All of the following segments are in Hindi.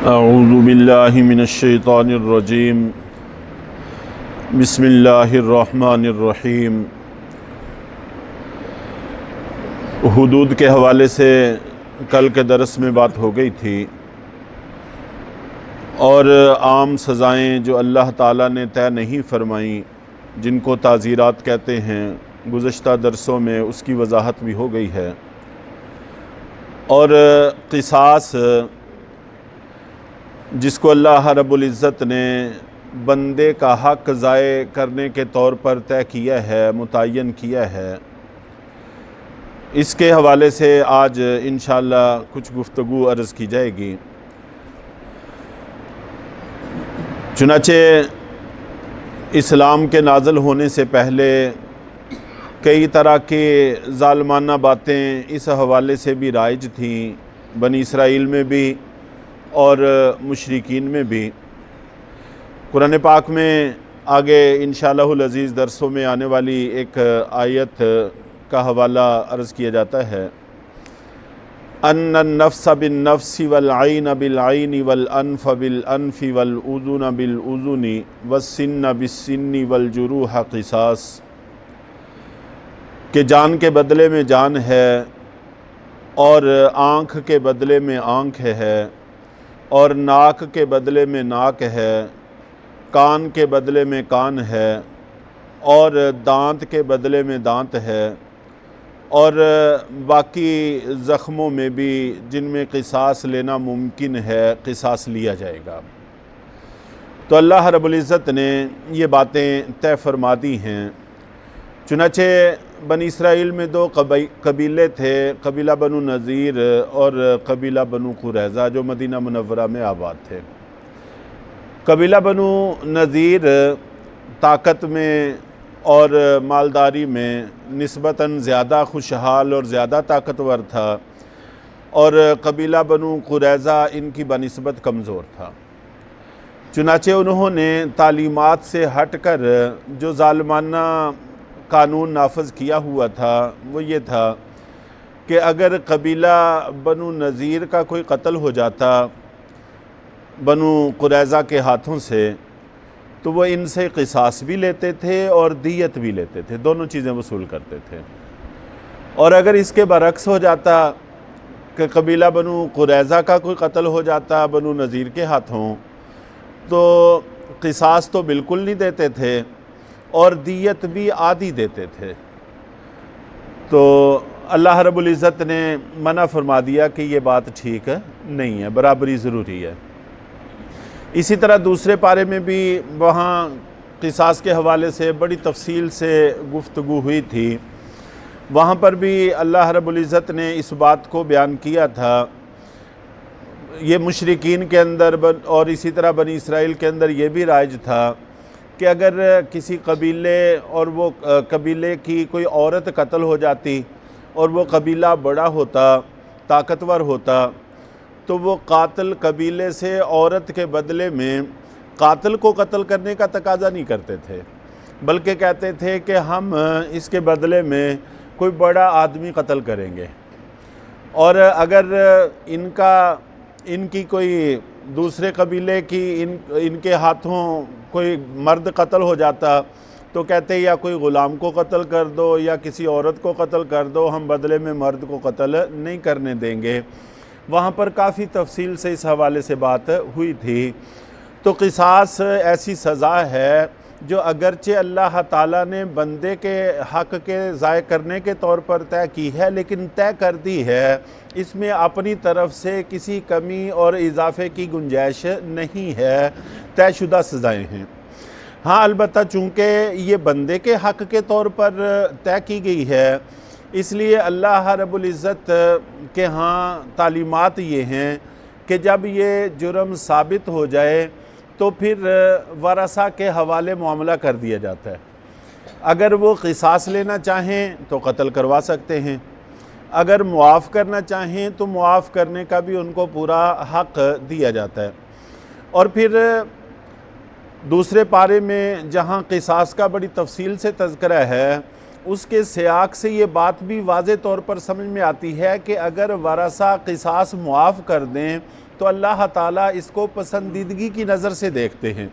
अऊज़ु बिल्लाहि मिनश्शैतानिर्रजीम बिस्मिल्लाहिर्रहमानिर्रहीम। हुदूद के हवाले से कल के दरस में बात हो गई थी और आम सज़ाएँ जो अल्लाह ताला ने तय नहीं फरमाई, जिनको ताज़ीरात कहते हैं, गुज़श्ता दरसों में उसकी वजाहत भी हो गई है। और क़िसास जिसको अल्लाह रब्बुल इज़्ज़त ने बंदे का हक़ ज़ाय करने के तौर पर तय किया है, मुतय्यन किया है, इसके हवाले से आज इंशाअल्लाह कुछ गुफ्तगू अर्ज़ की जाएगी। चुनाचे इस्लाम के नाज़िल होने से पहले कई तरह के ज़ालिमाना बातें इस हवाले से भी राइज थीं, बनी इसराइल में भी और मुशरिकीन में भी। कुरान पाक में आगे इंशाअल्लाहुल अज़ीज़ दरसों में आने वाली एक आयत का हवाला अर्ज़ किया जाता है। अन्नन नफ्स बिन नफ्सी वल आइन बिल आइनी वल अनफ बिल अनफी वल उज़ुन बिल उज़ुनी वस्सिन्न बिस्सिन्नी वल जुरूह क़िसास, कि जान के बदले में जान है और आँख के बदले में आँख है और नाक के बदले में नाक है, कान के बदले में कान है और दांत के बदले में दांत है, और बाकी ज़ख्मों में भी जिनमें क़िसास लेना मुमकिन है, क़िसास लिया जाएगा। तो अल्लाह रब्बुल इज़्ज़त ने ये बातें तय फरमा दी हैं। चुनाचे बनी इसराइल में दो कबीले थे, कबीला बनु नज़ीर और कबीला बनु कुरैज़ा, जो मदीना मुनव्वरा में आबाद थे। कबीला बनु नज़ीर ताकत में और मालदारी में निस्बतन ज़्यादा खुशहाल और ज़्यादा ताकतवर था, और कबीला बनु कुरैज़ा इनकी बनिस्बत कमज़ोर था। चुनाचे उन्होंने तालीमात से हट कर जो ज़ालिमाना कानून नाफज किया हुआ था वो ये था कि अगर कबीला बनु नज़ीर का कोई कत्ल हो जाता बनु कुरैज़ा के हाथों से, तो वो इनसे क़िसास भी लेते थे और दियत भी लेते थे, दोनों चीज़ें वसूल करते थे। और अगर इसके बरक्स हो जाता कि कबीला बनु कुरैज़ा का कोई कत्ल हो जाता बनु नज़ीर के हाथों, तो क़िसास तो बिल्कुल नहीं देते थे और दियत भी आधी देते थे। तो अल्लाह रब्बुल इज़्ज़त ने मना फरमा दिया कि ये बात ठीक नहीं है, बराबरी ज़रूरी है। इसी तरह दूसरे पारे में भी वहाँ क़िसास के हवाले से बड़ी तफसील से गुफ्तगू हुई थी। वहाँ पर भी अल्लाह रब्बुल इज़्ज़त ने इस बात को बयान किया था, ये मुशरिकीन के अंदर और इसी तरह बनी इसराइल के अंदर ये भी राइज था कि अगर किसी कबीले और वो कबीले की कोई औरत कत्ल हो जाती और वो कबीला बड़ा होता, ताकतवर होता, तो वो कातिल कबीले से औरत के बदले में कातिल को कत्ल करने का तकाज़ा नहीं करते थे, बल्कि कहते थे कि हम इसके बदले में कोई बड़ा आदमी कत्ल करेंगे। और अगर इनकी कोई दूसरे कबीले की इनके हाथों कोई मर्द कत्ल हो जाता, तो कहते या कोई ग़ुलाम को कत्ल कर दो या किसी औरत को कत्ल कर दो, हम बदले में मर्द को कत्ल नहीं करने देंगे। वहाँ पर काफ़ी तफसील से इस हवाले से बात हुई थी। तो क़िसास ऐसी सज़ा है जो अगरचे अल्लाह ताला ने बंदे के हक़ के ज़ाय करने के तौर पर तय की है, लेकिन तय कर दी है, इसमें अपनी तरफ से किसी कमी और इजाफ़े की गुंजाइश नहीं है, तयशुदा सज़ाएँ हैं। हाँ, अलबत्ता चूँकि ये बंदे के हक़ के तौर पर तय की गई है, इसलिए अल्लाह रब्बुल इज़्ज़त के यहाँ तालीमात ये हैं कि जब ये जुर्म साबित हो जाए तो फिर वरसा के हवाले मामला कर दिया जाता है। अगर वो क़िसास लेना चाहें तो कत्ल करवा सकते हैं, अगर मुआफ़ करना चाहें तो मुआफ़ करने का भी उनको पूरा हक़ दिया जाता है। और फिर दूसरे पारे में जहाँ क़िसास का बड़ी तफसील से तज़किरा है, उसके सियाक से ये बात भी वाज़े तौर पर समझ में आती है कि अगर वरसा क़िसास मुआफ़ कर दें तो अल्लाह ताला इसको पसंदीदगी की नज़र से देखते हैं,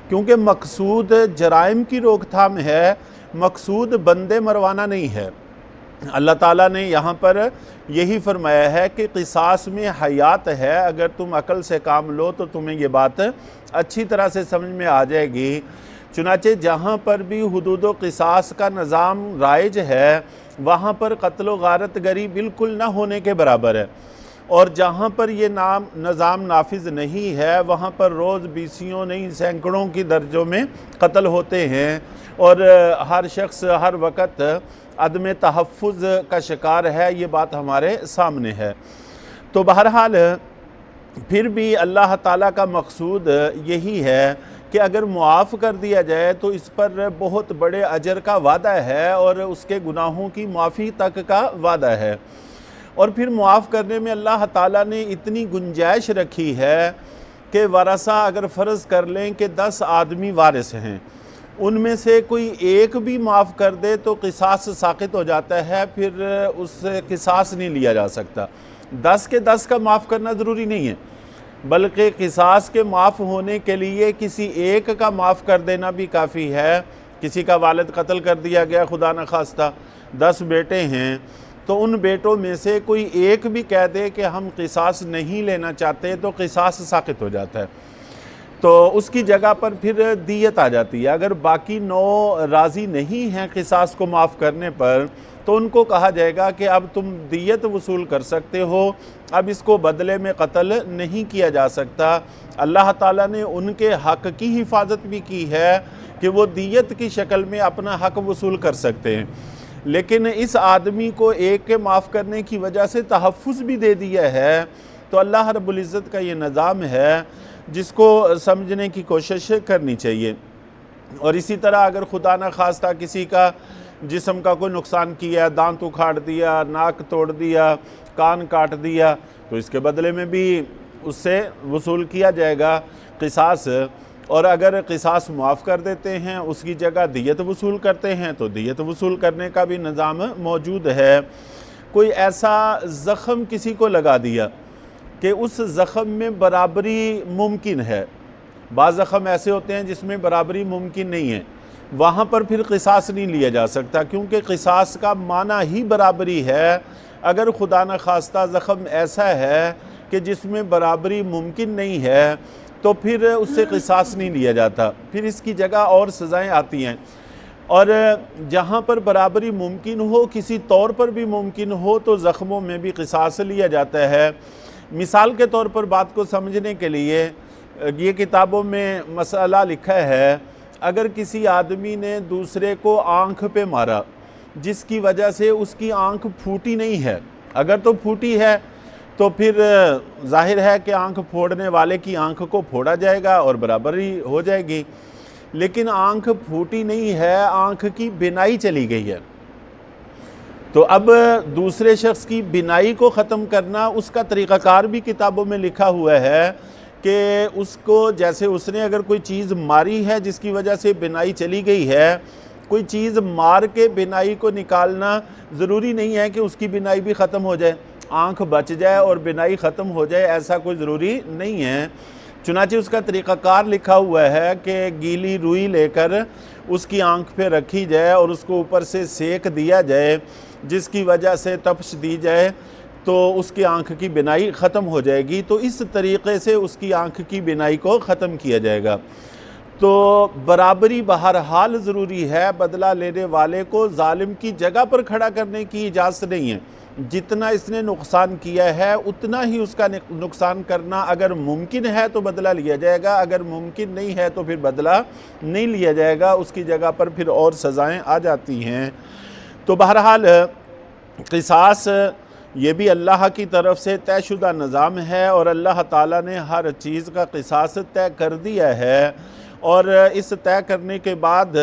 क्योंकि मकसूद जराइम की रोकथाम है, मकसूद बंदे मरवाना नहीं है। अल्लाह ताला ने यहाँ पर यही फरमाया है कि क़िसास में हयात है। अगर तुम अकल से काम लो तो तुम्हें ये बात अच्छी तरह से समझ में आ जाएगी। चुनाचे जहाँ पर भी हुदूद व क़िसास का निज़ाम राइज है, वहाँ पर कत्ल व गारतगरी बिल्कुल न होने के बराबर है, और जहाँ पर ये निज़ाम नाफिज नहीं है, वहाँ पर रोज़ बीसियों नहीं सैकड़ों की दर्जों में कत्ल होते हैं, और हर शख्स हर वक़्त अदम तहफ़्फ़ुज़ का शिकार है। ये बात हमारे सामने है। तो बहरहाल फिर भी अल्लाह ताला का मकसूद यही है कि अगर मुआफ़ कर दिया जाए तो इस पर बहुत बड़े अजर का वादा है और उसके गुनाहों की माफ़ी तक का वादा है। और फिर मुआफ़ करने में अल्लाह ताला ने इतनी गुंजाइश रखी है कि वारसा अगर फ़र्ज़ कर लें कि 10 आदमी वारिस हैं, उनमें से कोई एक भी माफ़ कर दे तो क़िसास साक़ित हो जाता है, फिर उससे क़िसास नहीं लिया जा सकता। 10 के 10 का माफ़ करना ज़रूरी नहीं है, बल्कि क़िसास के माफ़ होने के लिए किसी एक का माफ़ कर देना भी काफ़ी है। किसी का वालिद कत्ल कर दिया गया, खुदा न खास्ता 10 बेटे हैं, तो उन बेटों में से कोई एक भी कह दे कि हम क़िसास नहीं लेना चाहते तो क़िसास साक़ित हो जाता है, तो उसकी जगह पर फिर दियत आ जाती है। अगर बाकी 9 राज़ी नहीं हैं क़िसास को माफ़ करने पर, तो उनको कहा जाएगा कि अब तुम दियत वसूल कर सकते हो, अब इसको बदले में कत्ल नहीं किया जा सकता। अल्लाह ताला ने उनके हक़ की हिफाजत भी की है कि वो दियत की शक्ल में अपना हक़ वसूल कर सकते हैं, लेकिन इस आदमी को एक के माफ़ करने की वजह से तहफ़्फ़ुज़ भी दे दिया है। तो अल्लाह रब्बुल इज़्ज़त का ये निज़ाम है जिसको समझने की कोशिश करनी चाहिए। और इसी तरह अगर खुदा न खास्ता किसी का जिस्म का कोई नुकसान किया, दांत उखाड़ दिया, नाक तोड़ दिया, कान काट दिया, तो इसके बदले में भी उससे वसूल किया जाएगा क़िसास। और अगर क़िसास मुआफ़ कर देते हैं, उसकी जगह दियत वसूल करते हैं, तो दियत वसूल करने का भी निज़ाम मौजूद है। कोई ऐसा ज़ख़म किसी को लगा दिया कि उस ज़ख़म में बराबरी मुमकिन है, बाज़ ज़ख़म ऐसे होते हैं जिसमें बराबरी मुमकिन नहीं है, वहाँ पर फिर क़िसास नहीं लिया जा सकता, क्योंकि क़िसास का माना ही बराबरी है। अगर खुदा न खास्ता ज़ख़म ऐसा है कि जिसमें बराबरी मुमकिन नहीं है, तो फिर उससे क़िसास नहीं लिया जाता, फिर इसकी जगह और सज़ाएँ आती हैं। और जहाँ पर बराबरी मुमकिन हो, किसी तौर पर भी मुमकिन हो, तो ज़ख़्मों में भी क़िसास लिया जाता है। मिसाल के तौर पर बात को समझने के लिए ये किताबों में मसला लिखा है, अगर किसी आदमी ने दूसरे को आँख पे मारा जिसकी वजह से उसकी आँख फूटी नहीं है, अगर तो फूटी है तो फिर जाहिर है कि आँख फोड़ने वाले की आँख को फोड़ा जाएगा और बराबरी हो जाएगी। लेकिन आँख फूटी नहीं है, आँख की बिनाई चली गई है, तो अब दूसरे शख्स की बिनाई को ख़त्म करना, उसका तरीक़ाकार भी किताबों में लिखा हुआ है कि उसको, जैसे उसने अगर कोई चीज़ मारी है जिसकी वजह से बिनाई चली गई है, कोई चीज़ मार के बिनाई को निकालना ज़रूरी नहीं है कि उसकी बिनाई भी ख़त्म हो जाए, आँख बच जाए और बिनाई ख़त्म हो जाए, ऐसा कोई ज़रूरी नहीं है। चुनांचे उसका तरीक़ाकार लिखा हुआ है कि गीली रुई लेकर उसकी आँख पे रखी जाए और उसको ऊपर से सेक दिया जाए, जिसकी वजह से तपश दी जाए, तो उसकी आँख की बिनाई ख़त्म हो जाएगी। तो इस तरीक़े से उसकी आँख की बिनाई को ख़त्म किया जाएगा। तो बराबरी बहरहाल ज़रूरी है, बदला लेने वाले को जालिम की जगह पर खड़ा करने की इजाज़त नहीं है। जितना इसने नुकसान किया है उतना ही उसका नुकसान करना अगर मुमकिन है तो बदला लिया जाएगा, अगर मुमकिन नहीं है तो फिर बदला नहीं लिया जाएगा, उसकी जगह पर फिर और सज़ाएँ आ जाती हैं। तो बहरहाल क़िसास ये भी अल्लाह की तरफ से तयशुदा निज़ाम है और अल्लाह ताला ने हर चीज़ का क़िसास तय कर दिया है, और इस तय करने के बाद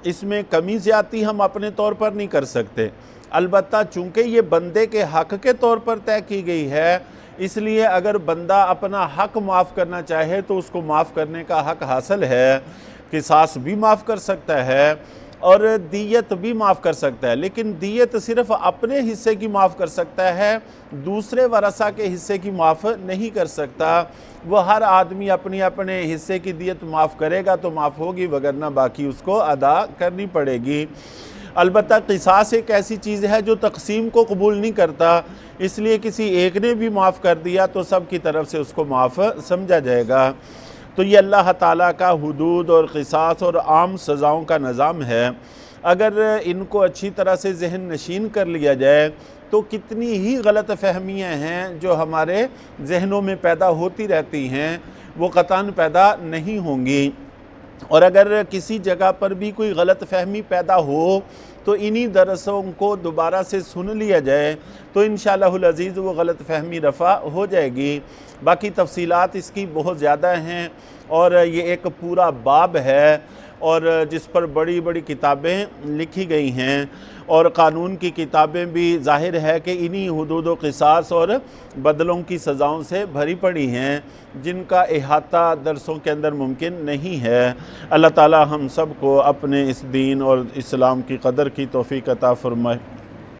इसमें कमी ज़्यादती हम अपने तौर पर नहीं कर सकते। अलबत्ता चूँकि ये बंदे के हक़ के तौर पर तय की गई है, इसलिए अगर बंदा अपना हक़ माफ़ करना चाहे तो उसको माफ़ करने का हक़ हासिल है, क़िसास भी माफ़ कर सकता है। और दियत भी माफ़ कर सकता है, लेकिन दियत सिर्फ अपने हिस्से की माफ़ कर सकता है, दूसरे वरसा के हिस्से की माफ़ नहीं कर सकता। वो हर आदमी अपनी अपने हिस्से की दियत माफ़ करेगा तो माफ़ होगी, वगरना बाकी उसको अदा करनी पड़ेगी। अलबत्ता क़िसास एक ऐसी चीज़ है जो तक़सीम को कबूल नहीं करता, इसलिए किसी एक ने भी माफ़ कर दिया तो सब की तरफ से उसको माफ़ समझा जाएगा। तो ये अल्लाह ताला का हुदूद और क़िसास और आम सज़ाओं का निज़ाम है। अगर इनको अच्छी तरह से ज़हन नशीन कर लिया जाए तो कितनी ही गलत फ़हमियाँ हैं जो हमारे जहनों में पैदा होती रहती हैं, वो क़तन पैदा नहीं होंगी। और अगर किसी जगह पर भी कोई गलत फ़हमी पैदा हो तो इन्हीं दरसों को दोबारा से सुन लिया जाए तो इंशाअल्लाहुल अज़ीज़ वो गलत फ़हमी रफ़ा हो जाएगी। बाकी तफ़सीलात इसकी बहुत ज़्यादा हैं और ये एक पूरा बाब है और जिस पर बड़ी बड़ी किताबें लिखी गई हैं और क़ानून की किताबें भी ज़ाहिर है कि इन्हीं हुदूद व क़िसास और बदलों की सज़ाओं से भरी पड़ी हैं, जिनका अहाता दरसों के अंदर मुमकिन नहीं है। अल्लाह ताला हम सब को अपने इस दीन और इस्लाम की कदर की तौफ़ीक़ अता फ़रमाए।